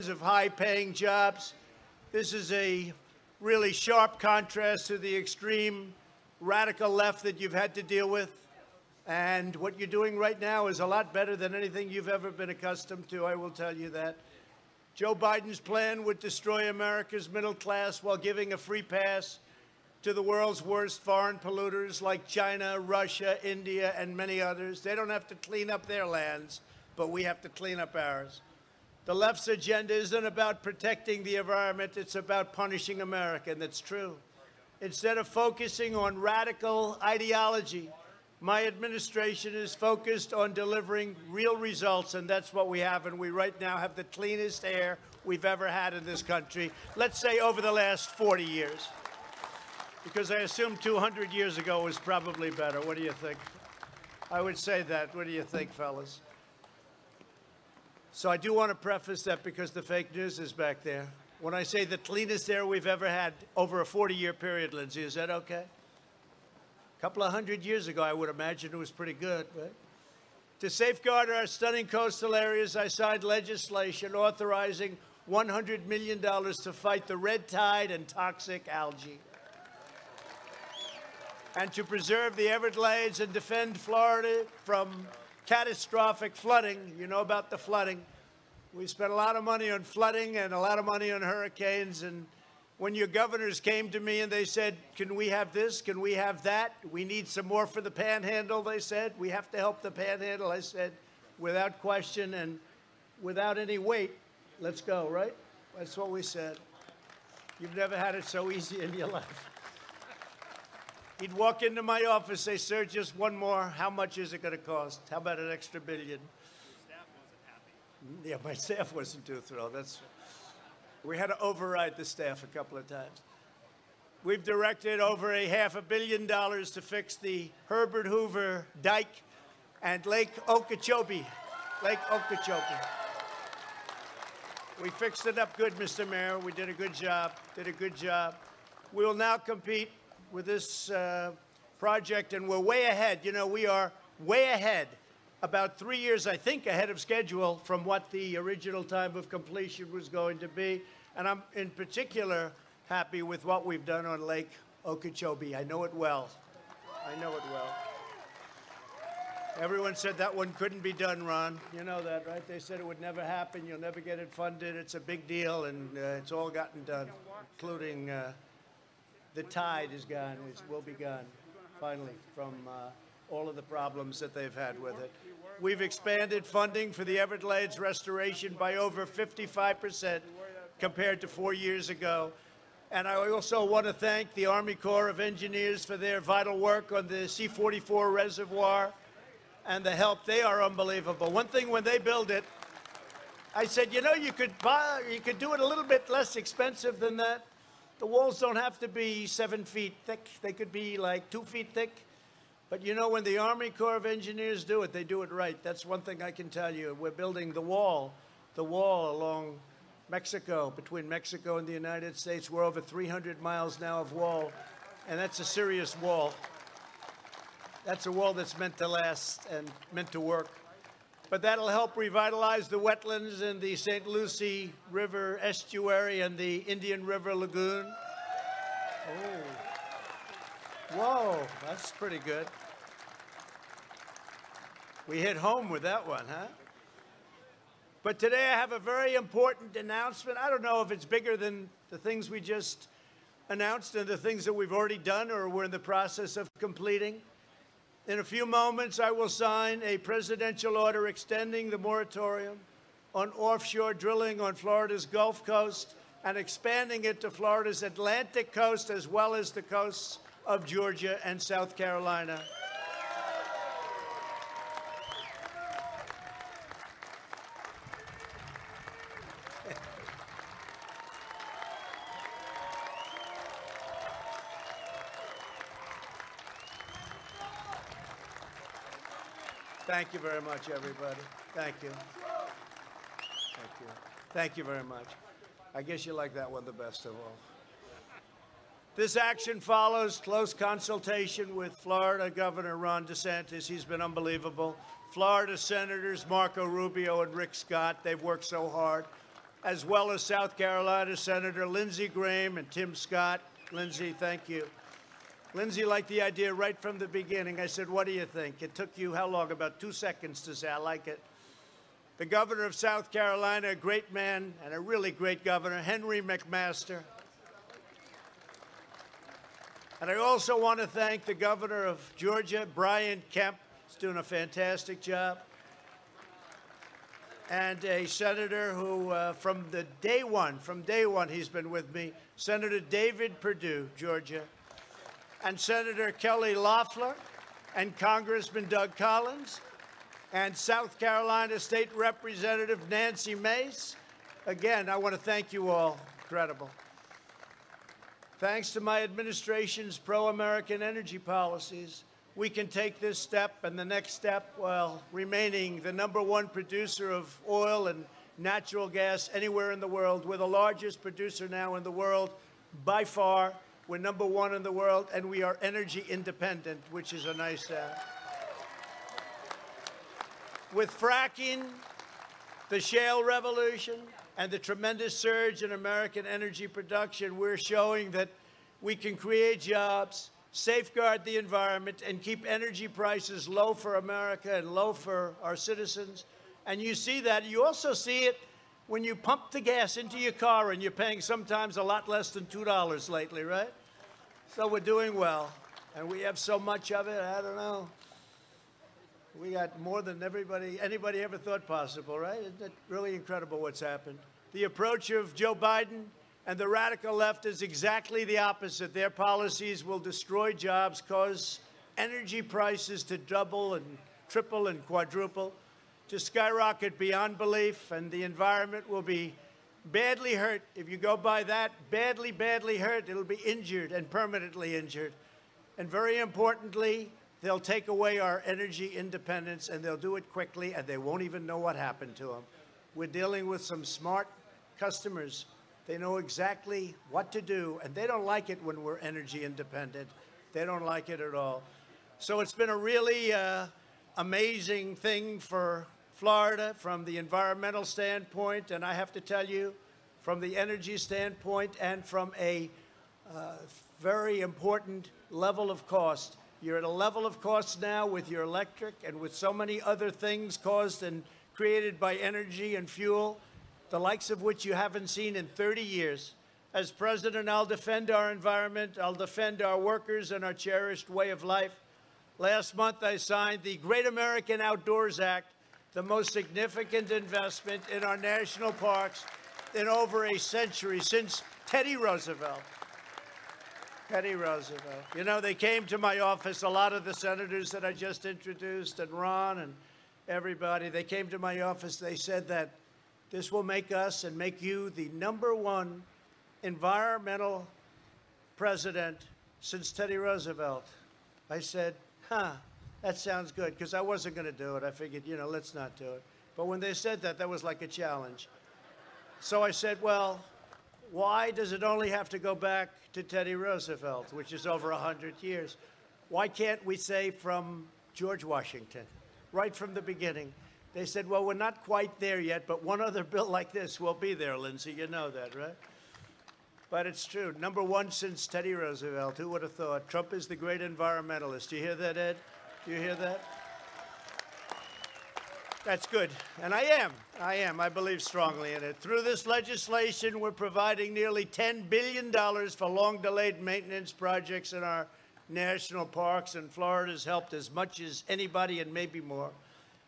of high-paying jobs. This is a really sharp contrast to the extreme radical left that you've had to deal with. And what you're doing right now is a lot better than anything you've ever been accustomed to, I will tell you that. Joe Biden's plan would destroy America's middle class while giving a free pass to the world's worst foreign polluters like China, Russia, India, and many others. They don't have to clean up their lands, but we have to clean up ours. The left's agenda isn't about protecting the environment, it's about punishing America, and that's true. Instead of focusing on radical ideology, my administration is focused on delivering real results, and that's what we have. And we right now have the cleanest air we've ever had in this country, let's say over the last 40 years. Because I assume 200 years ago was probably better. What do you think? I would say that. What do you think, fellas? So I do want to preface that because the fake news is back there. When I say the cleanest air we've ever had over a 40-year period, Lindsay, is that okay? A couple of hundred years ago, I would imagine it was pretty good, right? To safeguard our stunning coastal areas, I signed legislation authorizing $100 million to fight the red tide and toxic algae, and to preserve the Everglades and defend Florida from catastrophic flooding. You know about the flooding. We spent a lot of money on flooding and a lot of money on hurricanes. And when your governors came to me and they said, can we have this? Can we have that? We need some more for the panhandle, they said. We have to help the panhandle. I said, without question and without any wait, let's go, right? That's what we said. You've never had it so easy in your life. He'd walk into my office, say, sir, just one more. How much is it going to cost? How about an extra $1 billion? Your staff wasn't happy. Yeah, my staff wasn't too thrilled. We had to override the staff a couple of times. We've directed over $500 million to fix the Herbert Hoover Dike and Lake Okeechobee. Lake Okeechobee. We fixed it up good, Mr. Mayor. We did a good job. We will now compete with this project, and we're way ahead. You know, we are way ahead, about 3 years, I think, ahead of schedule from what the original time of completion was going to be. And I'm in particular happy with what we've done on Lake Okeechobee. I know it well. I know it well. Everyone said that one couldn't be done, Ron. You know that, right? They said it would never happen. You'll never get it funded. It's a big deal, and it's all gotten done, including the tide is gone, will be gone, finally, from all of the problems that they've had with it. We've expanded funding for the Everglades restoration by over 55% compared to 4 years ago. And I also want to thank the Army Corps of Engineers for their vital work on the C-44 reservoir and the help. They are unbelievable. One thing, when they build it, I said, you know, you could do it a little bit less expensive than that. The walls don't have to be 7 feet thick. They could be like 2 feet thick. But you know, when the Army Corps of Engineers do it, they do it right. That's one thing I can tell you. We're building the wall along Mexico, between Mexico and the United States. We're over 300 miles now of wall, and that's a serious wall. That's a wall that's meant to last and meant to work. But that'll help revitalize the wetlands in the St. Lucie River estuary and the Indian River Lagoon. Oh. Whoa, that's pretty good. We hit home with that one, huh? But today I have a very important announcement. I don't know if it's bigger than the things we just announced and the things that we've already done or we're in the process of completing. In a few moments, I will sign a presidential order extending the moratorium on offshore drilling on Florida's Gulf Coast and expanding it to Florida's Atlantic coast as well as the coasts of Georgia and South Carolina. Thank you very much, everybody. Thank you. Thank you. Thank you very much. I guess you like that one the best of all. This action follows close consultation with Florida Governor Ron DeSantis. He's been unbelievable. Florida Senators Marco Rubio and Rick Scott, they've worked so hard. as well as South Carolina Senator Lindsey Graham and Tim Scott. Lindsey, thank you. Lindsey liked the idea right from the beginning. I said, what do you think? It took you how long? About 2 seconds to say, I like it. The governor of South Carolina, a great man and a really great governor, Henry McMaster. And I also want to thank the governor of Georgia, Brian Kemp. He's doing a fantastic job. And a senator who, from day one, he's been with me, Senator David Perdue, Georgia, and Senator Kelly Loeffler, and Congressman Doug Collins, and South Carolina State Representative Nancy Mace. Again, I want to thank you all. Incredible. Thanks to my administration's pro-American energy policies, we can take this step and the next step while remaining the #1 producer of oil and natural gas anywhere in the world. We're the largest producer now in the world by far. We're #1 in the world, and we are energy independent, which is a nice With fracking, the shale revolution, and the tremendous surge in American energy production, we're showing that we can create jobs, safeguard the environment, and keep energy prices low for America and low for our citizens. And you see that. You also see it when you pump the gas into your car and you're paying sometimes a lot less than $2 lately, right? So we're doing well. And we have so much of it, I don't know. We got more than anybody ever thought possible, right? Isn't it really incredible what's happened? The approach of Joe Biden and the radical left is exactly the opposite. Their policies will destroy jobs, cause energy prices to double and triple and quadruple, to skyrocket beyond belief, and the environment will be badly hurt. If you go by that, badly, badly hurt, it'll be injured and permanently injured. And very importantly, they'll take away our energy independence, and they'll do it quickly, and they won't even know what happened to them. We're dealing with some smart customers. They know exactly what to do, and they don't like it when we're energy independent. They don't like it at all. So it's been a really amazing thing for Florida from the environmental standpoint, and I have to tell you, from the energy standpoint and from a very important level of cost. You're at a level of cost now with your electric and with so many other things caused and created by energy and fuel, the likes of which you haven't seen in 30 years. As president, I'll defend our environment, I'll defend our workers and our cherished way of life. Last month, I signed the Great American Outdoors Act, the most significant investment in our national parks in over a century, since Teddy Roosevelt. Teddy Roosevelt. You know, they came to my office, a lot of the senators that I just introduced, and Ron and everybody, they came to my office, they said that this will make us and make you the #1 environmental president since Teddy Roosevelt. I said, that sounds good, because I wasn't going to do it. I figured, you know, let's not do it. But when they said that, that was like a challenge. So I said, well, why does it only have to go back to Teddy Roosevelt, which is over 100 years? Why can't we say from George Washington, right from the beginning? They said, well, we're not quite there yet, but one other bill like this will be there, Lindsey. You know that, right? But it's true. #1 since Teddy Roosevelt. Who would have thought? Trump is the great environmentalist. Do you hear that, Ed? Do you hear that? That's good. And I am. I believe strongly in it. Through this legislation, we're providing nearly $10 billion for long-delayed maintenance projects in our national parks, and Florida's helped as much as anybody and maybe more.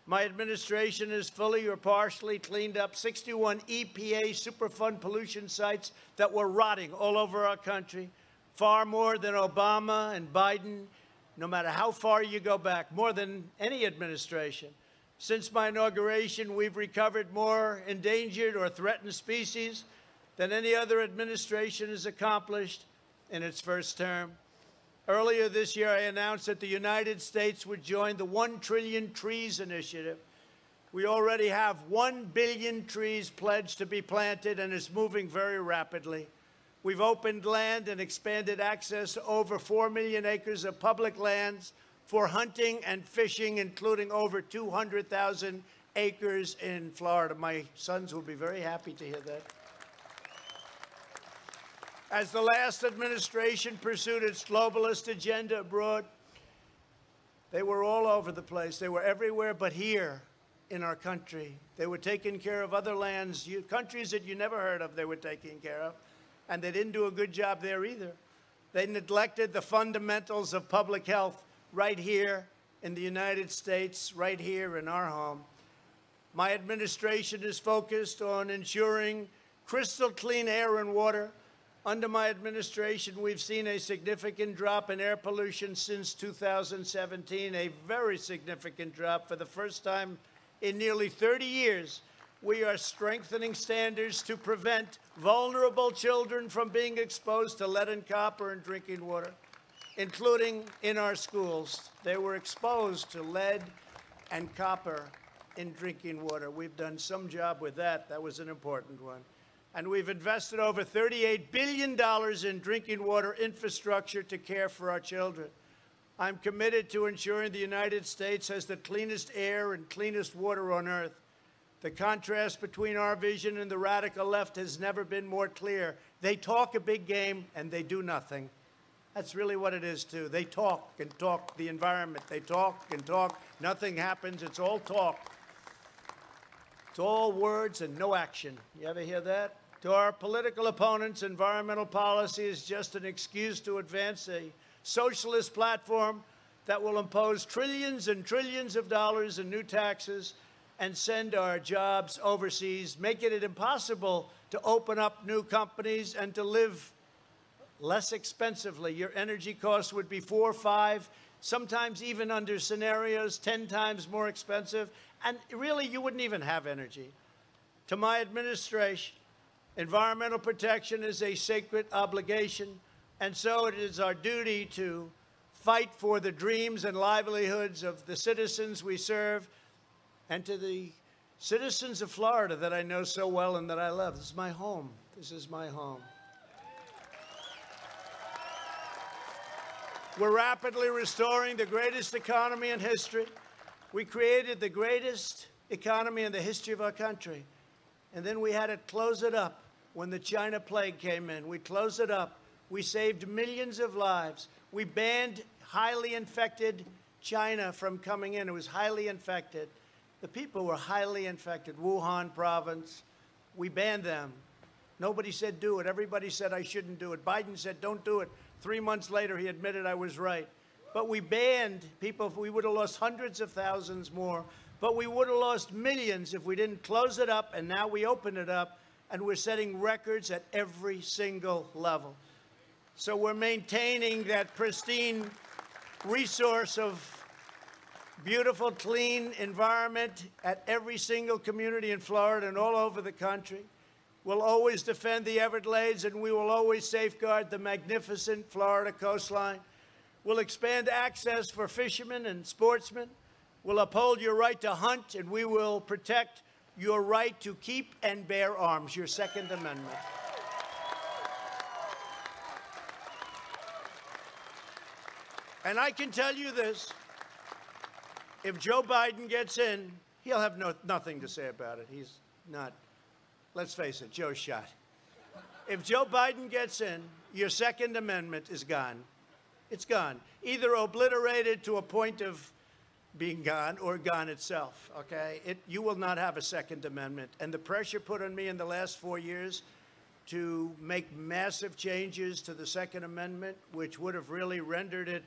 My administration has fully or partially cleaned up 61 EPA Superfund pollution sites that were rotting all over our country, far more than Obama and Biden, no matter how far you go back, more than any administration. Since my inauguration, we've recovered more endangered or threatened species than any other administration has accomplished in its first term. Earlier this year, I announced that the United States would join the 1 Trillion Trees Initiative. We already have 1 billion trees pledged to be planted, and it's moving very rapidly. We've opened land and expanded access to over 4 million acres of public lands for hunting and fishing, including over 200,000 acres in Florida. My sons will be very happy to hear that. As the last administration pursued its globalist agenda abroad, they were all over the place. They were everywhere but here in our country. They were taking care of other lands, countries that you never heard of, they were taking care of. And they didn't do a good job there either. They neglected the fundamentals of public health right here in the United States, right here in our home. My administration is focused on ensuring crystal clean air and water. Under my administration, we've seen a significant drop in air pollution since 2017, a very significant drop. For the first time in nearly 30 years, we are strengthening standards to prevent vulnerable children from being exposed to lead and copper in drinking water, including in our schools. They were exposed to lead and copper in drinking water. We've done some job with that. That was an important one. And we've invested over $38 billion in drinking water infrastructure to care for our children. I'm committed to ensuring the United States has the cleanest air and cleanest water on earth. The contrast between our vision and the radical left has never been more clear. They talk a big game and they do nothing. That's really what it is, too. They talk and talk the environment. They talk and talk. Nothing happens. It's all talk. It's all words and no action. You ever hear that? To our political opponents, environmental policy is just an excuse to advance a socialist platform that will impose trillions and trillions of dollars in new taxes and send our jobs overseas, making it impossible to open up new companies and to live less expensively. Your energy costs would be 4, 5, sometimes even under scenarios, 10 times more expensive. And really, you wouldn't even have energy. To my administration, environmental protection is a sacred obligation, and so it is our duty to fight for the dreams and livelihoods of the citizens we serve and to the citizens of Florida that I know so well and that I love. This is my home. This is my home. We're rapidly restoring the greatest economy in history. We created the greatest economy in the history of our country. And then we had to close it up when the China plague came in. We closed it up. We saved millions of lives. We banned highly infected China from coming in. It was highly infected. The people were highly infected. Wuhan province, we banned them. Nobody said do it. Everybody said I shouldn't do it. Biden said don't do it. 3 months later, he admitted I was right. But we banned people. We would have lost hundreds of thousands more. But we would have lost millions if we didn't close it up. And now we open it up, and we're setting records at every single level. So we're maintaining that pristine resource of beautiful, clean environment at every single community in Florida and all over the country. We'll always defend the Everglades, and we will always safeguard the magnificent Florida coastline. We'll expand access for fishermen and sportsmen. We'll uphold your right to hunt, and we will protect your right to keep and bear arms, your Second Amendment. And I can tell you this, if Joe Biden gets in, he'll have nothing to say about it. He's not, let's face it, Joe's shot. If Joe Biden gets in, your Second Amendment is gone. It's gone. Either obliterated to a point of being gone or gone itself, okay? You will not have a Second Amendment. And the pressure put on me in the last 4 years to make massive changes to the Second Amendment, which would have really rendered it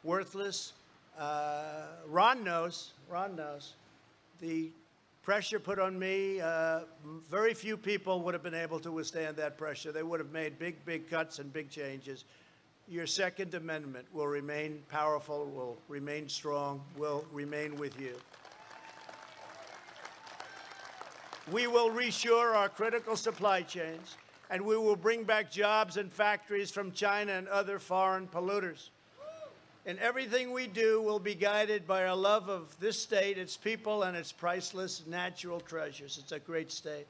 worthless. Ron knows. The pressure put on me, very few people would have been able to withstand that pressure. They would have made big cuts and big changes. Your Second Amendment will remain powerful, will remain strong, will remain with you. We will reshore our critical supply chains, and we will bring back jobs and factories from China and other foreign polluters. And everything we do will be guided by our love of this state, its people, and its priceless natural treasures. It's a great state.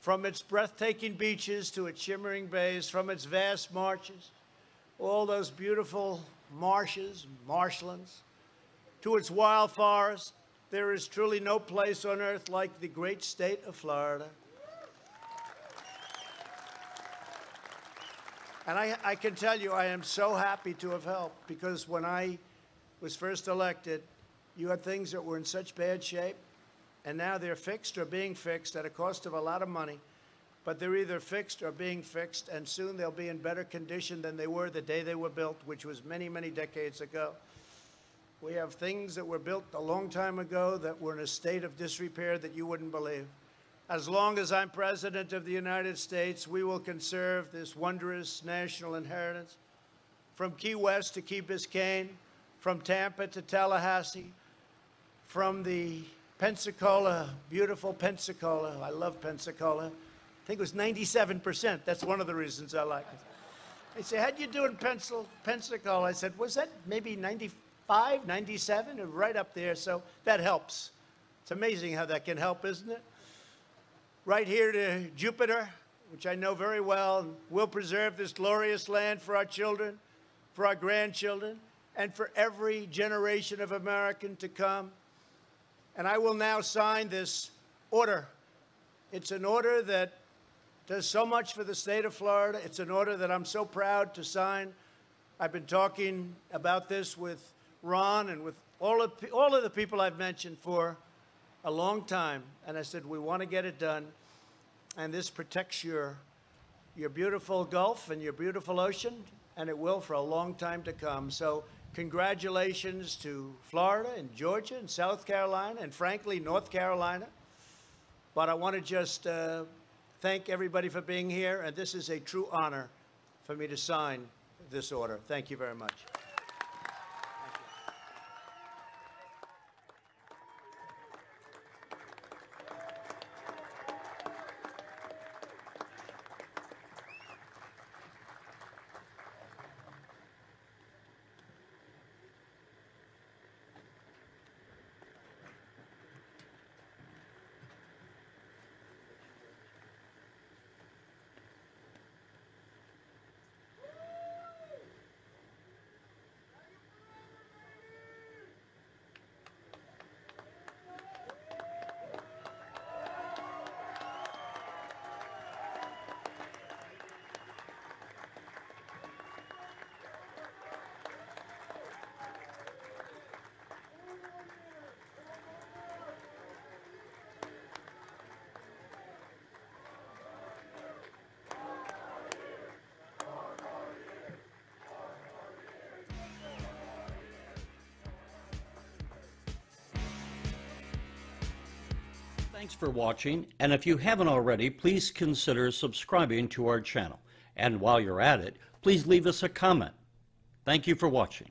From its breathtaking beaches to its shimmering bays, from its vast marshes, all those beautiful marshes, marshlands, to its wild forests, There is truly no place on earth like the great state of Florida. And I can tell you, I am so happy to have helped, because when I was first elected, you had things that were in such bad shape, and now they're fixed or being fixed at a cost of a lot of money. But they're either fixed or being fixed, and soon they'll be in better condition than they were the day they were built, which was many, many decades ago. We have things that were built a long time ago that were in a state of disrepair that you wouldn't believe. As long as I'm President of the United States, we will conserve this wondrous national inheritance. From Key West to Key Biscayne, from Tampa to Tallahassee, from the Pensacola, beautiful Pensacola. I love Pensacola. I think it was 97%. That's one of the reasons I like it. They say, how'd you do in Pensacola? I said, was that maybe 95, 97? Right up there, so that helps. It's amazing how that can help, isn't it? Right here to Jupiter, which I know very well. We'll preserve this glorious land for our children, for our grandchildren, and for every generation of American to come. And I will now sign this order. It's an order that does so much for the state of Florida. It's an order that I'm so proud to sign. I've been talking about this with Ron and with all of the people I've mentioned for a long time. And I said, we want to get it done. And this protects your beautiful Gulf and your beautiful ocean, and it will for a long time to come. So congratulations to Florida and Georgia and South Carolina and, frankly, North Carolina. But I want to just thank everybody for being here, and this is a true honor for me to sign this order. Thank you very much. Thanks for watching, and if you haven't already, please consider subscribing to our channel. And while you're at it, please leave us a comment. Thank you for watching.